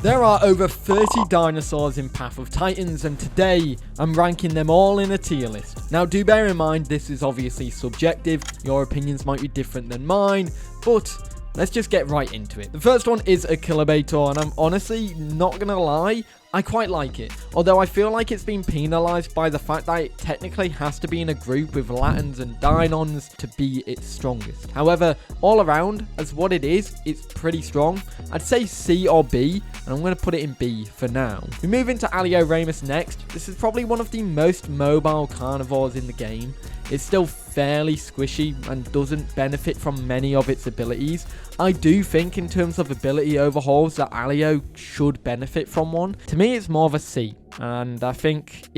There are over 30 dinosaurs in Path of Titans, and today I'm ranking them all in a tier list. Now do bear in mind this is obviously subjective, your opinions might be different than mine, but let's just get right into it. The first one is a Kilobator, and I'm honestly not gonna lie, I quite like it, although I feel like it's been penalized by the fact that it technically has to be in a group with Latins and Dinons to be its strongest. However, all around, as what it is, it's pretty strong. I'd say C or B, and I'm going to put it in B for now. We move into Alderon next. This is probably one of the most mobile carnivores in the game. It's still fairly squishy and doesn't benefit from many of its abilities. I do think in terms of ability overhauls that Alio should benefit from one. To me, it's more of a C. And I think,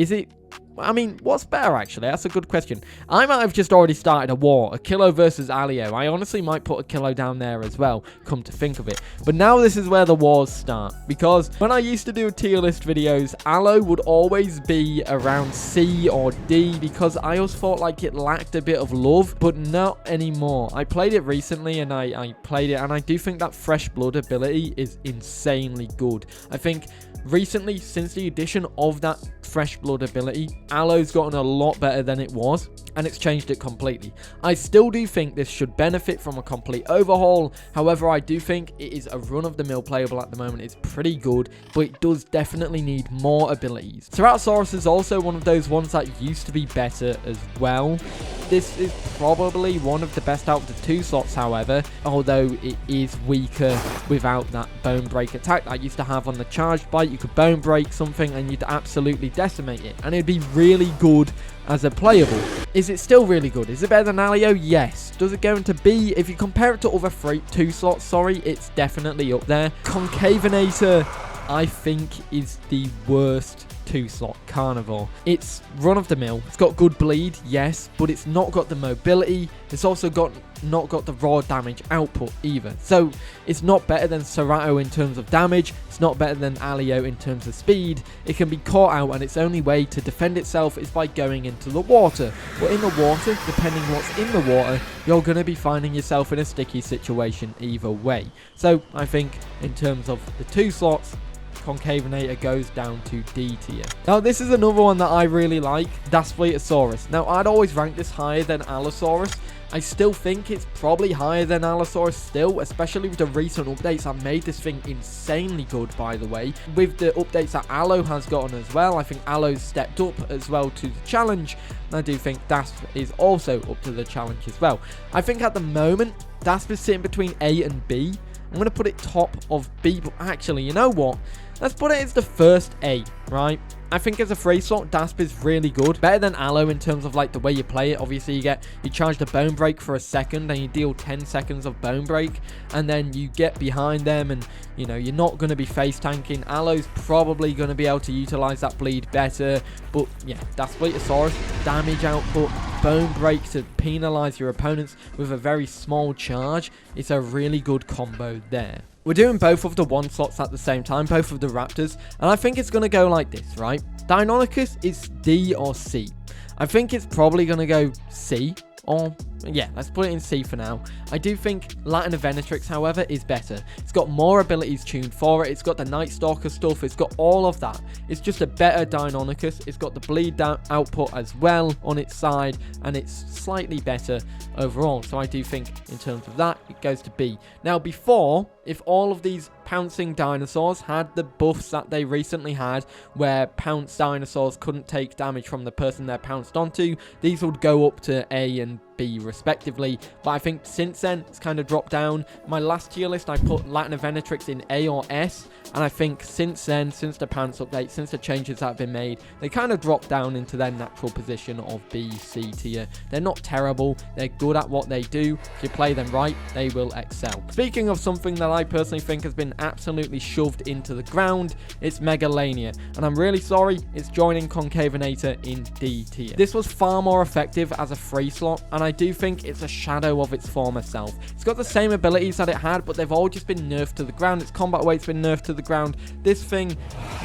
I mean, what's better actually? That's a good question. I might have just already started a war, a Kilo versus Alio. I honestly might put a Kilo down there as well, come to think of it. But now this is where the wars start, because when I used to do tier list videos, Alo would always be around C or D, because I always thought like it lacked a bit of love, but not anymore. I played it recently and I played it, and I do think that Fresh Blood ability is insanely good. I think recently, since the addition of that Fresh Blood ability, Alo's gotten a lot better than it was, and it's changed it completely. I still do think this should benefit from a complete overhaul. However, I do think it is a run-of-the-mill playable at the moment. It's pretty good, but it does definitely need more abilities. Ceratosaurus is also one of those ones that used to be better as well. This is probably one of the best out of the two slots, however, although it is weaker without that bone break attack that I used to have on the charged bite. You could bone break something and you'd absolutely decimate it, and it'd be really good as a playable. Is it still really good? Is it better than Alio? Yes. Does it go into B? If you compare it to other two slots, it's definitely up there. Concavenator, I think, is the worst two-slot carnivore. It's run-of-the-mill. It's got good bleed, yes, but it's not got the mobility. It's also not got the raw damage output either. So it's not better than Cerato in terms of damage. It's not better than Alio in terms of speed. It can be caught out, and its only way to defend itself is by going into the water. But in the water, depending what's in the water, you're going to be finding yourself in a sticky situation either way. So I think in terms of the two slots, Concavenator goes down to D tier. Now this is another one that I really like, Daspletosaurus. Now I'd always rank this higher than Allosaurus. I still think it's probably higher than Allosaurus still, especially with the recent updates that made this thing insanely good, by the way. With the updates that Allo has gotten as well, I think Allo's stepped up as well to the challenge. And I do think Dasp is also up to the challenge as well. I think at the moment, Dasp is sitting between A and B. I'm going to put it top of B, but actually, you know what? Let's put it as the first A, right? I think as a free slot, Dasp is really good. Better than Allo in terms of like the way you play it. Obviously, you charge the bone break for a second and you deal 10 seconds of bone break, and then you get behind them, and you know, you're not going to be face tanking. Allo's probably going to be able to utilize that bleed better, but yeah, Daspletosaurus, damage output, bone break to penalize your opponents with a very small charge. It's a really good combo there. We're doing both of the one slots at the same time, both of the Raptors, and I think it's going to go like this, right? Deinonychus is D or C. I think it's probably going to go C, or yeah, let's put it in C for now. I do think Latin Venetrix, however, is better. It's got more abilities tuned for it. It's got the Night Stalker stuff. It's got all of that. It's just a better Deinonychus. It's got the bleed output as well on its side, and it's slightly better overall. So I do think in terms of that, it goes to B. Now before, if all of these pouncing dinosaurs had the buffs that they recently had, where pounced dinosaurs couldn't take damage from the person they're pounced onto, these would go up to A and B respectively. But I think since then it's kind of dropped down. My last tier list, I put Latin Venetrix in A or S, and I think since then, since the pounce update, since the changes that have been made, they kind of dropped down into their natural position of B, C tier. They're not terrible, they're good at what they do. If you play them right, they will excel. Speaking of something that I personally think has been absolutely shoved into the ground, it's Megalania, and I'm really sorry, it's joining Concavenator in D tier. This was far more effective as a free slot, and I do think it's a shadow of its former self. It's got the same abilities that it had, but they've all just been nerfed to the ground. Its combat weight's been nerfed to the ground. This thing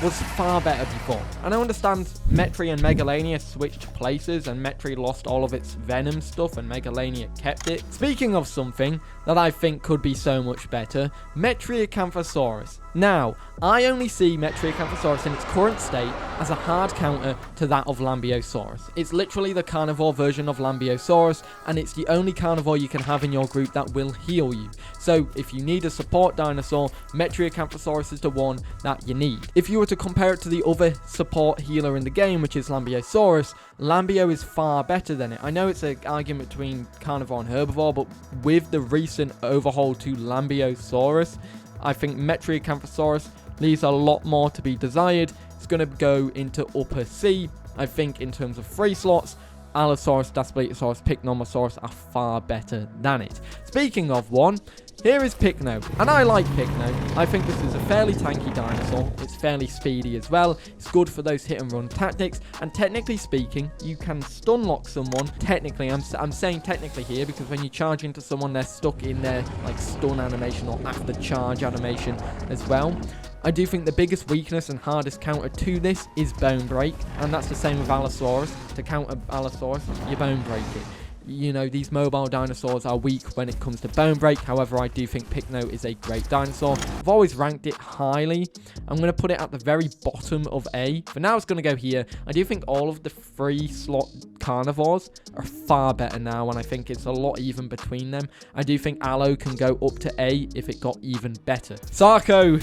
was far better before. And I understand Metri and Megalania switched places, and Metri lost all of its venom stuff and Megalania kept it. Speaking of something that I think could be so much better, Metriacanthosaurus. Now, I only see Metriacanthosaurus in its current state as a hard counter to that of Lambeosaurus. It's literally the carnivore version of Lambeosaurus, and it's the only carnivore you can have in your group that will heal you. So if you need a support dinosaur, Metriacanthosaurus is the one that you need. If you were to compare it to the other support healer in the game, which is Lambeosaurus, Lambeo is far better than it. I know it's an argument between carnivore and herbivore, but with the recent overhaul to Lambeosaurus, I think Metriacanthosaurus leaves a lot more to be desired. It's going to go into upper C. I think in terms of free slots, Allosaurus, Daspletosaurus, Pycnomosaurus are far better than it. Speaking of one, here is Pycno, and I like Pycno. I think this is a fairly tanky dinosaur. It's fairly speedy as well. It's good for those hit and run tactics, and technically speaking, you can stun lock someone. Technically, I'm saying technically here because when you charge into someone, they're stuck in their like stun animation or after charge animation as well. I do think the biggest weakness and hardest counter to this is Bone Break, and that's the same with Allosaurus. To counter Allosaurus, you Bone Break it. You know, these mobile dinosaurs are weak when it comes to Bone Break. However, I do think Pycno is a great dinosaur. I've always ranked it highly. I'm going to put it at the very bottom of A. For now, it's going to go here. I do think all of the free slot carnivores are far better now, and I think it's a lot even between them. I do think Allo can go up to A if it got even better. Sarco.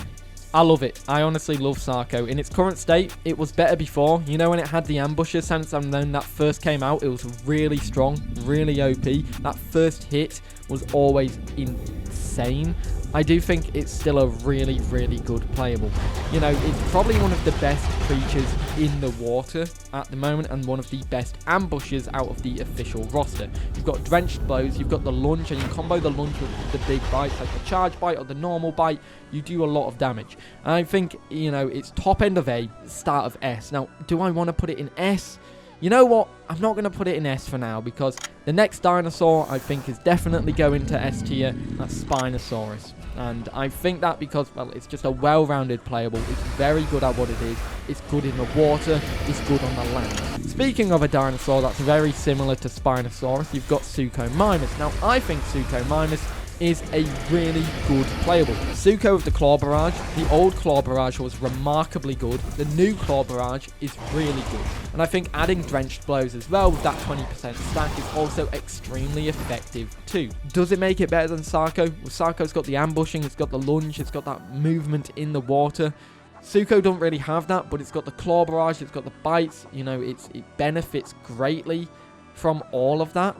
I love it. I honestly love Sarco. In its current state, it was better before. You know, when it had the ambusher sense and then that first came out, it was really strong, really OP. That first hit was always insane. I do think it's still a really, really good playable. You know, it's probably one of the best creatures in the water at the moment and one of the best ambushes out of the official roster. You've got Drenched Blows, you've got the lunge, and you combo the lunge with the big bites, like the charge bite or the normal bite. You do a lot of damage. And I think, you know, it's top end of A, start of S. Now, do I want to put it in S? You know what? I'm not going to put it in S for now because the next dinosaur I think is definitely going to S tier. That's Spinosaurus. And I think that because, well, it's just a well-rounded playable. It's very good at what it is. It's good in the water. It's good on the land. Speaking of a dinosaur that's very similar to Spinosaurus, you've got Suchomimus. Now, I think Suchomimus is a really good playable. Sucho with the Claw Barrage. The old Claw Barrage was remarkably good. The new Claw Barrage is really good. And I think adding Drenched Blows as well with that 20% stack is also extremely effective too. Does it make it better than Sarco? Well, Sarco's got the ambushing, it's got the lunge, it's got that movement in the water. Sucho don't really have that, but it's got the Claw Barrage, it's got the bites. You know, it benefits greatly from all of that.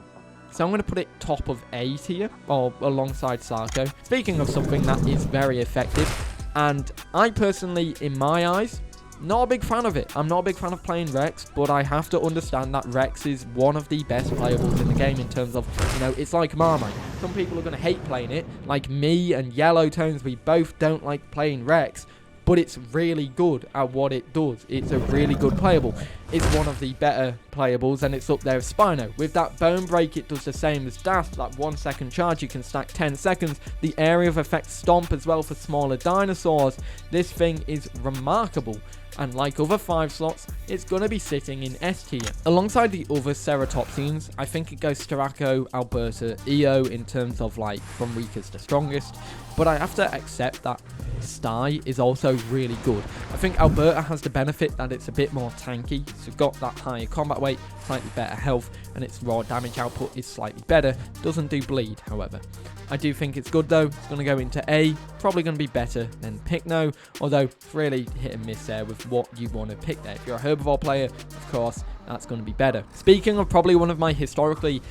So I'm going to put it top of A tier, or alongside Sarco. Speaking of something that is very effective, and I personally, in my eyes, not a big fan of it. I'm not a big fan of playing Rex, but I have to understand that Rex is one of the best playables in the game in terms of, you know, it's like Marmite. Some people are going to hate playing it, like me and Yellow Tones, we both don't like playing Rex. But it's really good at what it does. It's a really good playable. It's one of the better playables, and it's up there with Spino. With that Bone Break, it does the same as Dash. That 1 second charge, you can stack 10 seconds. The area of effect Stomp as well for smaller dinosaurs. This thing is remarkable. And like other 5 slots, it's going to be sitting in S tier. Alongside the other Ceratopsians, I think it goes Styraco, Alberta, Eo in terms of like from weakest to strongest. But I have to accept that Sty is also really good. I think Alberta has the benefit that it's a bit more tanky. So you've got that higher combat weight, slightly better health, and its raw damage output is slightly better. Doesn't do bleed, however. I do think it's good though. It's going to go into A. Probably going to be better than Pycno, although it's really hit and miss there with what you want to pick there. If you're a herbivore player, of course, that's going to be better. Speaking of probably one of my historically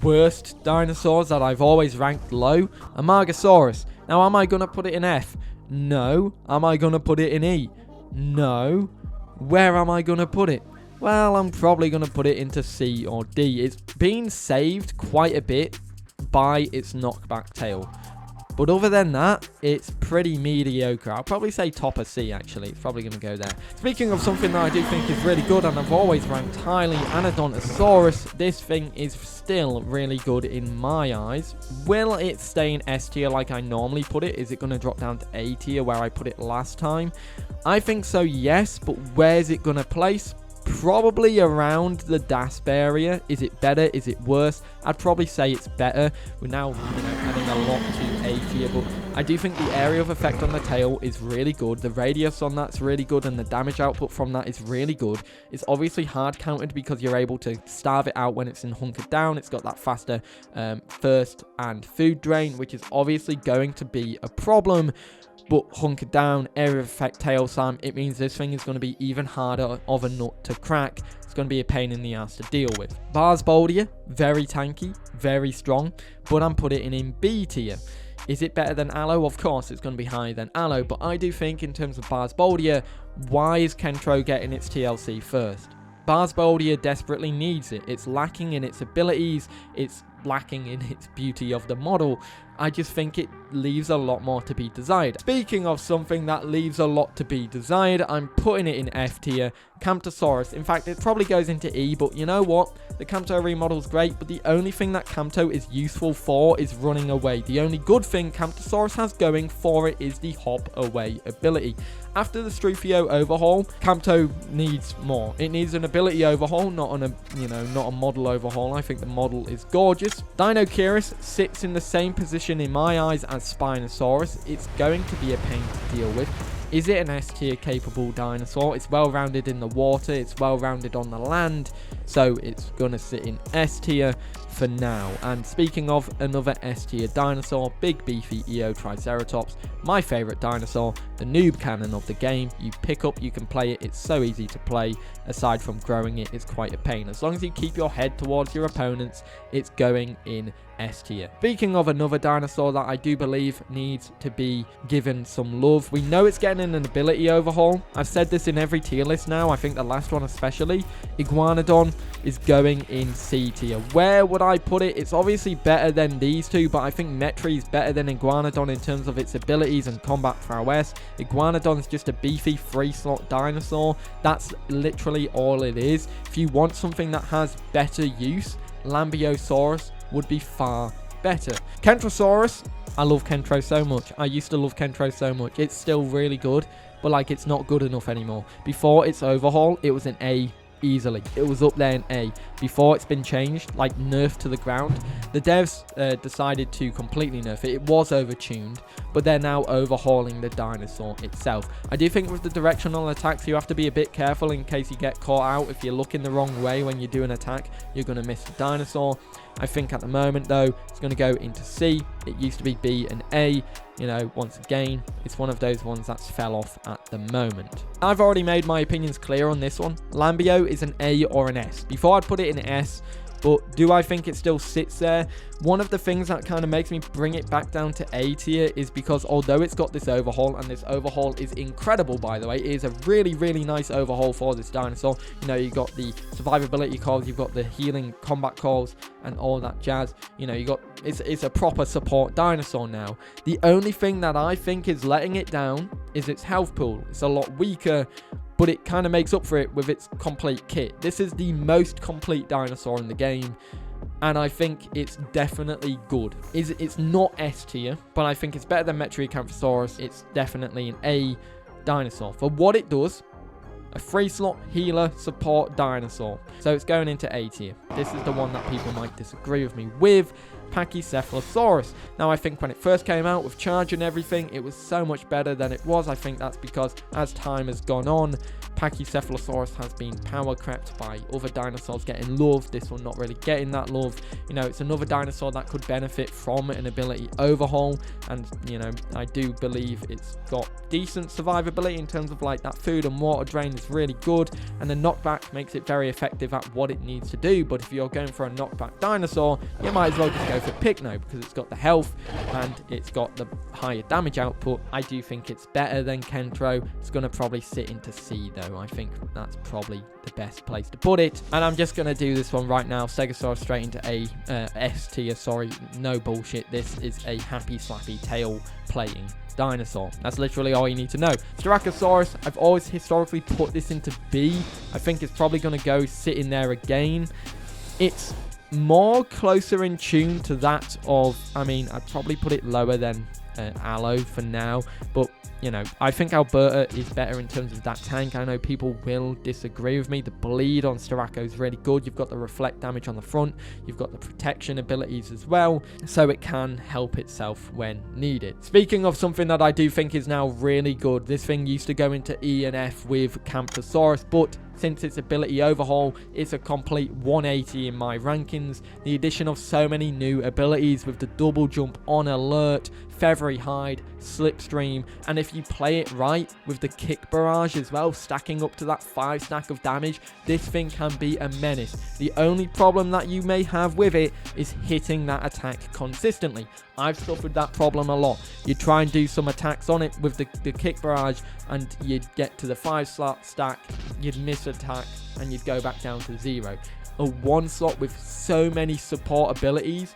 worst dinosaurs that I've always ranked low, Amargasaurus. Now, am I going to put it in F? No. Am I going to put it in E? No. Where am I going to put it? Well, I'm probably going to put it into C or D. It's been saved quite a bit by its knockback tail. But other than that, it's pretty mediocre. I'll probably say top of C, actually. It's probably going to go there. Speaking of something that I do think is really good, and I've always ranked highly, Anodontosaurus. This thing is still really good in my eyes. Will it stay in S tier like I normally put it? Is it going to drop down to A tier where I put it last time? I think so, yes. But where's it going to place? Probably around the DASP area. Is it better? Is it worse? I'd probably say it's better. We're now adding a lot to A tier, but I do think the area of effect on the tail is really good. The radius on that's really good, and the damage output from that is really good. It's obviously hard countered because you're able to starve it out when it's in hunkered down. It's got that faster thirst and food drain, which is obviously going to be a problem. But hunkered down, area of effect tail slam, it means this thing is going to be even harder of a nut to crack. It's going to be a pain in the ass to deal with. Bars Boldia, very tanky, very strong, but I'm putting it in B tier. Is it better than Aloe? Of course, it's going to be higher than Aloe, but I do think in terms of Bars Boldia, why is Kentro getting its TLC first? Bars Boldia desperately needs it. It's lacking in its abilities, it's lacking in its beauty of the model. I just think it leaves a lot more to be desired. Speaking of something that leaves a lot to be desired, I'm putting it in F tier. Camptosaurus. In fact, it probably goes into E, but you know what? The Campto remodel's great, but the only thing that Campto is useful for is running away. The only good thing Camptosaurus has going for it is the hop away ability. After the Struthio overhaul, Campto needs more. It needs an ability overhaul, not a model overhaul. I think the model is gorgeous. Dinosaurus sits in the same position in my eyes as Spinosaurus. It's going to be a pain to deal with. Is it an S tier capable dinosaur? It's well rounded in the water, it's well rounded on the land, so it's gonna sit in S tier for now. And speaking of another S tier dinosaur, big beefy EO Triceratops, my favorite dinosaur, the noob cannon of the game. You pick up, you can play it, it's so easy to play. Aside from growing it, it's quite a pain. As long as you keep your head towards your opponents, it's going in S tier. Speaking of another dinosaur that I do believe needs to be given some love, we know it's getting an ability overhaul. I've said this in every tier list now, I think the last one especially. Iguanodon is going in C tier. Where would I put it? It's obviously better than these two, but I think Metri is better than Iguanodon in terms of its abilities and combat prowess. Iguanodon is just a beefy 3-slot dinosaur. That's literally all it is. If you want something that has better use, Lambeosaurus would be far better. Kentrosaurus, I love Kentro so much. I used to love Kentro so much. It's still really good, but like it's not good enough anymore. Before its overhaul, it was an A easily. It was up there in A. Before it's been changed, like nerfed to the ground, the devs decided to completely nerf it. It was overtuned, but they're now overhauling the dinosaur itself. I do think with the directional attacks, you have to be a bit careful in case you get caught out. If you're looking the wrong way when you do an attack, you're going to miss the dinosaur. I think at the moment, though, it's going to go into C. It used to be B and A. You know, once again, it's one of those ones that's fell off at the moment. I've already made my opinions clear on this one. Lambeo is an A or an S. Before I'd put it in S, but do I think it still sits there? One of the things that kind of makes me bring it back down to A tier is because although it's got this overhaul, and this overhaul is incredible, by the way, it is a really, really nice overhaul for this dinosaur. You know, you've got the survivability calls, you've got the healing combat calls, and all that jazz. You know, you got it's a proper support dinosaur now. The only thing that I think is letting it down is its health pool. It's a lot weaker, but it kind of makes up for it with its complete kit. This is the most complete dinosaur in the game, and I think it's definitely good. It's not S tier, but I think it's better than Metriacanthosaurus. It's definitely an A dinosaur. For what it does, a 3-slot healer support dinosaur. So it's going into A tier. This is the one that people might disagree with me with. Pachycephalosaurus. Now, I think when it first came out with charge and everything, it was so much better than it was. I think that's because as time has gone on, Pachycephalosaurus has been power crept by other dinosaurs getting love. This one not really getting that love. You know, it's another dinosaur that could benefit from an ability overhaul, and you know, I do believe it's got decent survivability in terms of like that food and water drain is really good, and the knockback makes it very effective at what it needs to do. But if you're going for a knockback dinosaur, you might as well just go for Pycno because it's got the health and it's got the higher damage output. I do think it's better than Kentro. It's going to probably sit into C though. I think that's probably the best place to put it. And I'm just going to do this one right now. Stegosaurus straight into A, S tier, sorry. No bullshit. This is a happy slappy tail playing dinosaur. That's literally all you need to know. Styracosaurus, I've always historically put this into B. I think it's probably going to go sit in there again. It's more closer in tune to that of, I mean, I'd probably put it lower than Aloe for now, but you know, I think Alberta is better in terms of that tank. I know people will disagree with me. The bleed on Starako is really good. You've got the reflect damage on the front. You've got the protection abilities as well, so it can help itself when needed. Speaking of something that I do think is now really good, this thing used to go into E and F with Camptosaurus, but since its ability overhaul, it's a complete 180 in my rankings. The addition of so many new abilities with the double jump on alert, feathery hide, slipstream, and if you play it right with the kick barrage as well, stacking up to that 5 stack of damage, this thing can be a menace. The only problem that you may have with it is hitting that attack consistently. I've suffered that problem a lot. You try and do some attacks on it with the kick barrage and you'd get to the 5 slot stack, you'd miss attack and you'd go back down to 0. A 1 slot with so many support abilities,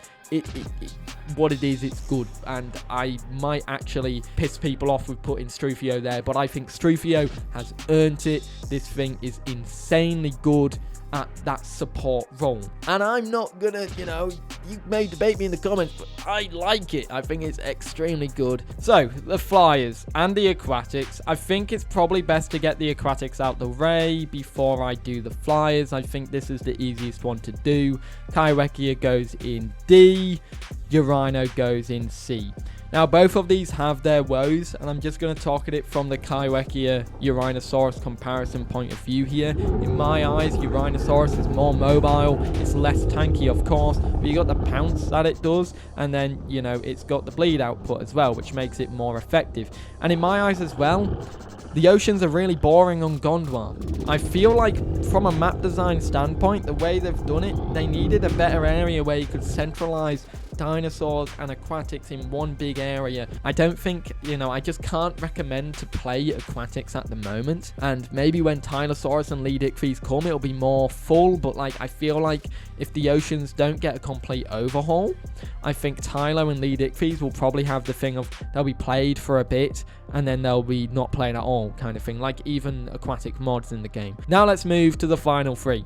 what it is, it's good, and I might actually piss people off with putting Strufio there, but I think Strufio has earned it. This thing is insanely good at that support role, and I'm not gonna, you know, you may debate me in the comments, but I like it. I think it's extremely good. So the flyers and the aquatics, I think it's probably best to get the aquatics out the way before I do the flyers. I think this is the easiest one to do. Kaiwekia goes in D, Urino goes in C. Now, both of these have their woes, and I'm just going to talk at it from the Kaiwekia Urinosaurus comparison point of view here. In my eyes, Urinosaurus is more mobile, it's less tanky, of course, but you got the pounce that it does, and then, you know, it's got the bleed output as well, which makes it more effective. And in my eyes as well, the oceans are really boring on Gondwan. I feel like from a map design standpoint, the way they've done it, they needed a better area where you could centralize dinosaurs and aquatics in one big area. I don't think, you know, I just can't recommend to play aquatics at the moment, and maybe when Tylosaurus and Leedickfees come, it'll be more full, but like, I feel like if the oceans don't get a complete overhaul, I think Tylo and Leedickfees will probably have the thing of they'll be played for a bit and then they'll be not played at all kind of thing, like even aquatic mods in the game. Now let's move to the final 3.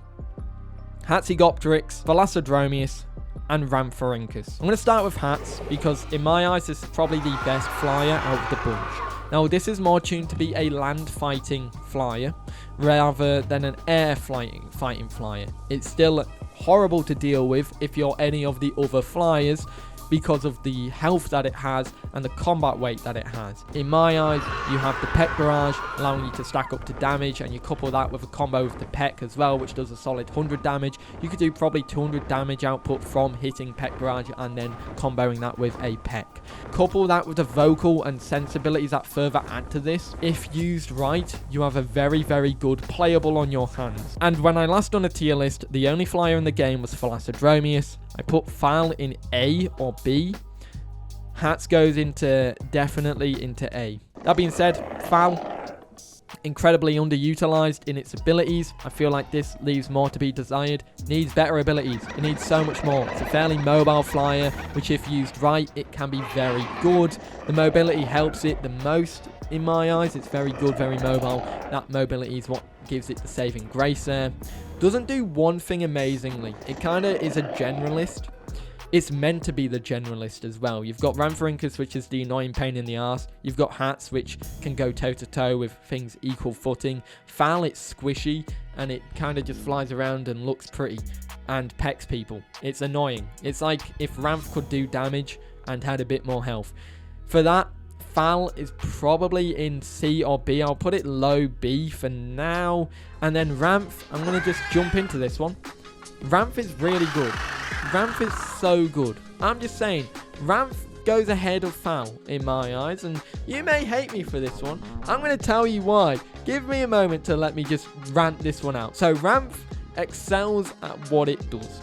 Hatzegopteryx, Velocodromius, and Rhamphorhynchus. I'm going to start with Hats because in my eyes this is probably the best flyer out of the bunch. Now this is more tuned to be a land fighting flyer rather than an air fighting flyer. It's still horrible to deal with if you're any of the other flyers because of the health that it has and the combat weight that it has. In my eyes, you have the Peck Barrage, allowing you to stack up to damage, and you couple that with a combo with the Peck as well, which does a solid 100 damage. You could do probably 200 damage output from hitting Peck Barrage and then comboing that with a Peck. Couple that with the vocal and sensibilities that further add to this. If used right, you have a very, very good playable on your hands. And when I last done a tier list, the only flyer in the game was Velocodromius. I put Fal in A or B. Hats goes definitely into A. That being said, Fal, incredibly underutilized in its abilities. I feel like this leaves more to be desired. Needs better abilities. It needs so much more. It's a fairly mobile flyer, which if used right, it can be very good. The mobility helps it the most in my eyes. It's very good, very mobile. That mobility is what gives it the saving grace there. Doesn't do one thing amazingly. It kind of is a generalist. It's meant to be the generalist as well. You've got Rhamphorhynchus, which is the annoying pain in the arse. You've got Hats, which can go toe-to-toe with things equal footing. Fal, it's squishy, and it kind of just flies around and looks pretty, and pecks people. It's annoying. It's like if Ramph could do damage and had a bit more health. For that, Fal is probably in C or B. I'll put it low B for now. And then Ramph, I'm going to just jump into this one. Ramph is really good. Ramph is so good. I'm just saying, Ramph goes ahead of Fal in my eyes, and you may hate me for this one. I'm going to tell you why. Give me a moment to let me just rant this one out. So Ramph excels at what it does.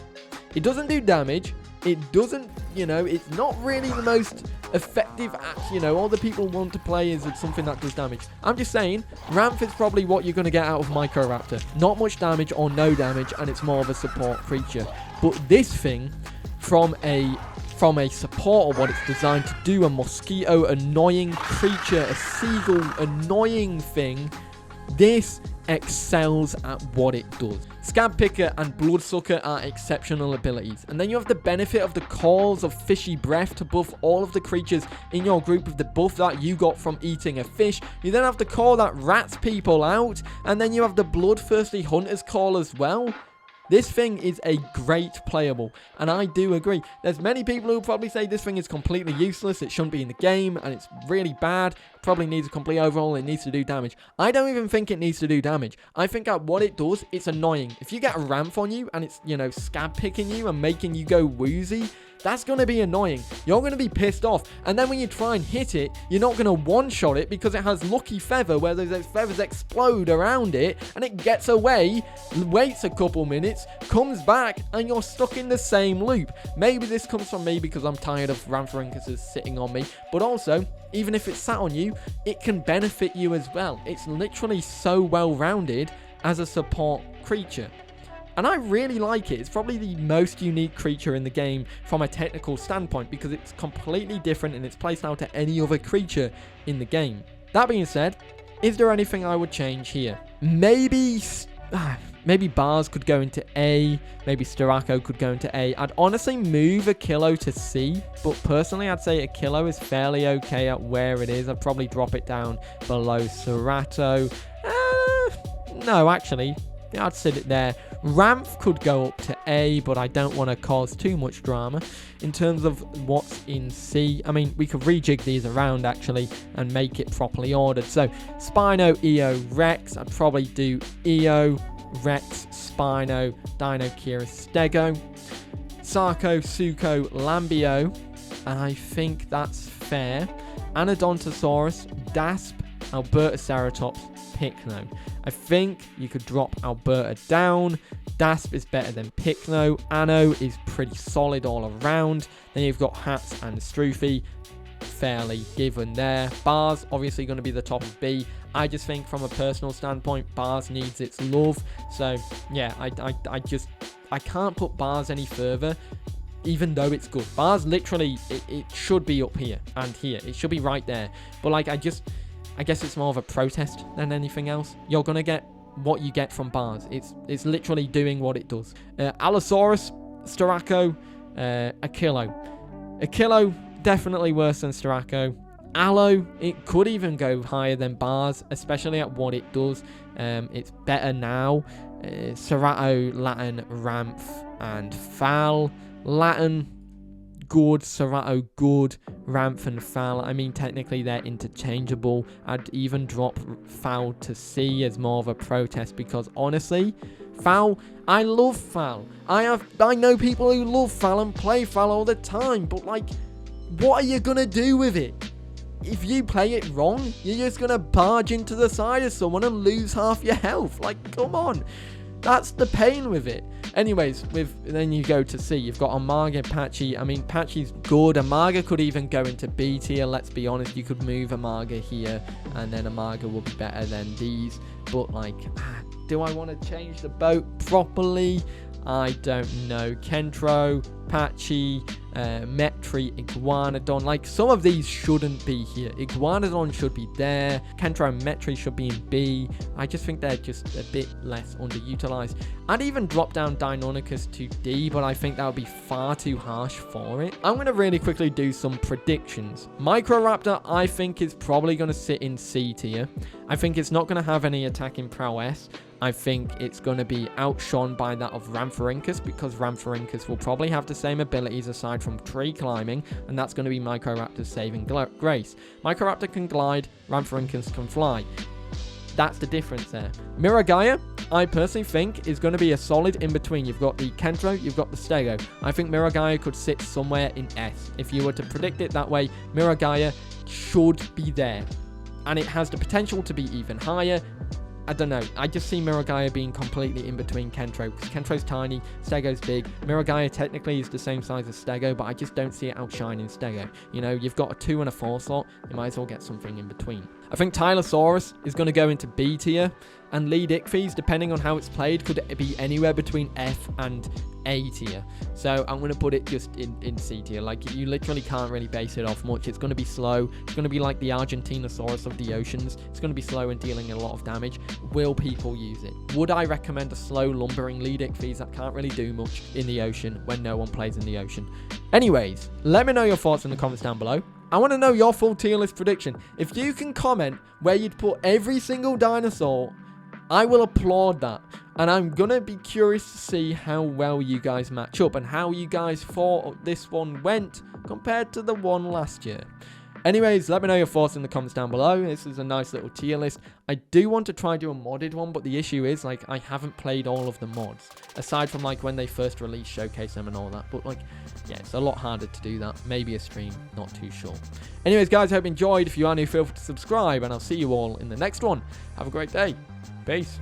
It doesn't do damage. It doesn't, you know, it's not really the most effective act, you know, all the people want to play is something that does damage. I'm just saying, Ramph is probably what you're going to get out of Microraptor. Not much damage or no damage, and it's more of a support creature. But this thing, from a support of what it's designed to do, a mosquito annoying creature, a seagull annoying thing, this excels at what it does. Scab Picker and Bloodsucker are exceptional abilities, and then you have the benefit of the calls of Fishy Breath to buff all of the creatures in your group with the buff that you got from eating a fish. You then have the call that rats people out, and then you have the Bloodthirsty Hunter's Call as well. This thing is a great playable, and I do agree. There's many people who probably say this thing is completely useless, it shouldn't be in the game, and it's really bad, probably needs a complete overhaul, it needs to do damage. I don't even think it needs to do damage. I think at what it does, it's annoying. If you get a ramp on you, and it's, you know, scab picking you and making you go woozy, that's going to be annoying. You're going to be pissed off. And then when you try and hit it, you're not going to one-shot it because it has Lucky Feather where those feathers explode around it and it gets away, waits a couple minutes, comes back, and you're stuck in the same loop. Maybe this comes from me because I'm tired of Ramphorhynchus sitting on me. But also, even if it's sat on you, it can benefit you as well. It's literally so well-rounded as a support creature. And I really like it. It's probably the most unique creature in the game from a technical standpoint because it's completely different in its playstyle to any other creature in the game. That being said, is there anything I would change here? Maybe Bars could go into A. Maybe Sterako could go into A. I'd honestly move Aquilo to C, but personally I'd say Aquilo is fairly okay at where it is. I'd probably drop it down below Cerato. No, actually, I'd sit it there. Ramph could go up to A, but I don't want to cause too much drama. In terms of what's in C, I mean, we could rejig these around, actually, and make it properly ordered. So, Spino, Eo, Rex. I'd probably do Eo, Rex, Spino, Dino, Kira, Stego. Sarko, Suko, Lambio. And I think that's fair. Anodontosaurus, Dasp, Albertoceratops, Pycno. I think you could drop Alberta down. Dasp is better than Pycno. Anno is pretty solid all around. Then you've got Hats and Stroophy. Fairly given there. Bars, obviously going to be the top of B. I just think from a personal standpoint, Bars needs its love. So, yeah, I can't put Bars any further, even though it's good. Bars, literally, it should be up here and here. It should be right there. But, like, I guess it's more of a protest than anything else. You're going to get what you get from Bars. It's literally doing what it does. Allosaurus, Sterako, Aquilo. Aquilo, definitely worse than Sterako. Allo, it could even go higher than Bars, especially at what it does. It's better now. Cerato, Latin, Ramph, and Fal. Latin, good. Cerato, good. Ramph and Fal, I mean, technically they're interchangeable. I'd even drop Fal to C as more of a protest because honestly, Fal, I love Fal. I know people who love Fal and play Fal all the time, but like, what are you gonna do with it? If you play it wrong, you're just gonna barge into the side of someone and lose half your health. Like, come on. That's the pain with it. Anyways, then you go to C. You've got Amaga, Patchy. I mean, Patchy's good. Amaga could even go into B tier. Let's be honest. You could move Amaga here, and then Amaga will be better than these. But, like, do I want to change the boat properly? I don't know. Kentro, Patchy, Metri, Iguanodon. Like, some of these shouldn't be here. Iguanodon should be there. Kentro and Metri should be in B. I just think they're just a bit less underutilized. I'd even drop down Deinonychus to D, but I think that would be far too harsh for it. I'm going to really quickly do some predictions. Microraptor, I think, is probably going to sit in C tier. I think it's not going to have any attacking prowess. I think it's going to be outshone by that of Ramphorhynchus because Ramphorhynchus will probably have the same abilities aside from tree climbing, and that's going to be Microraptor's saving grace. Microraptor can glide, Ramphorhynchus can fly. That's the difference there. Miragaia, I personally think, is going to be a solid in-between. You've got the Kentro, you've got the Stego. I think Miragaia could sit somewhere in S. If you were to predict it that way, Miragaia should be there. And it has the potential to be even higher. I don't know. I just see Miragaia being completely in between Kentro, because Kentro's tiny, Stego's big. Miragaia technically is the same size as Stego, but I just don't see it outshining Stego. You know, you've got a 2 and a 4 slot. You might as well get something in between. I think Tylosaurus is going to go into B tier, and lead Ichthys, depending on how it's played, could be anywhere between F and A tier. So I'm going to put it just in C tier. Like, you literally can't really base it off much. It's going to be slow. It's going to be like the Argentinosaurus of the oceans. It's going to be slow and dealing a lot of damage. Will people use it? Would I recommend a slow, lumbering lead Ichthys that can't really do much in the ocean when no one plays in the ocean? Anyways, let me know your thoughts in the comments down below. I want to know your full tier list prediction. If you can comment where you'd put every single dinosaur, I will applaud that. And I'm going to be curious to see how well you guys match up and how you guys thought this one went compared to the one last year. Anyways, let me know your thoughts in the comments down below. This is a nice little tier list. I do want to try and do a modded one, but the issue is, like, I haven't played all of the mods. Aside from, like, when they first released, showcase them and all that. But, like, yeah, it's a lot harder to do that. Maybe a stream, not too sure. Anyways, guys, I hope you enjoyed. If you are new, feel free to subscribe, and I'll see you all in the next one. Have a great day. Peace.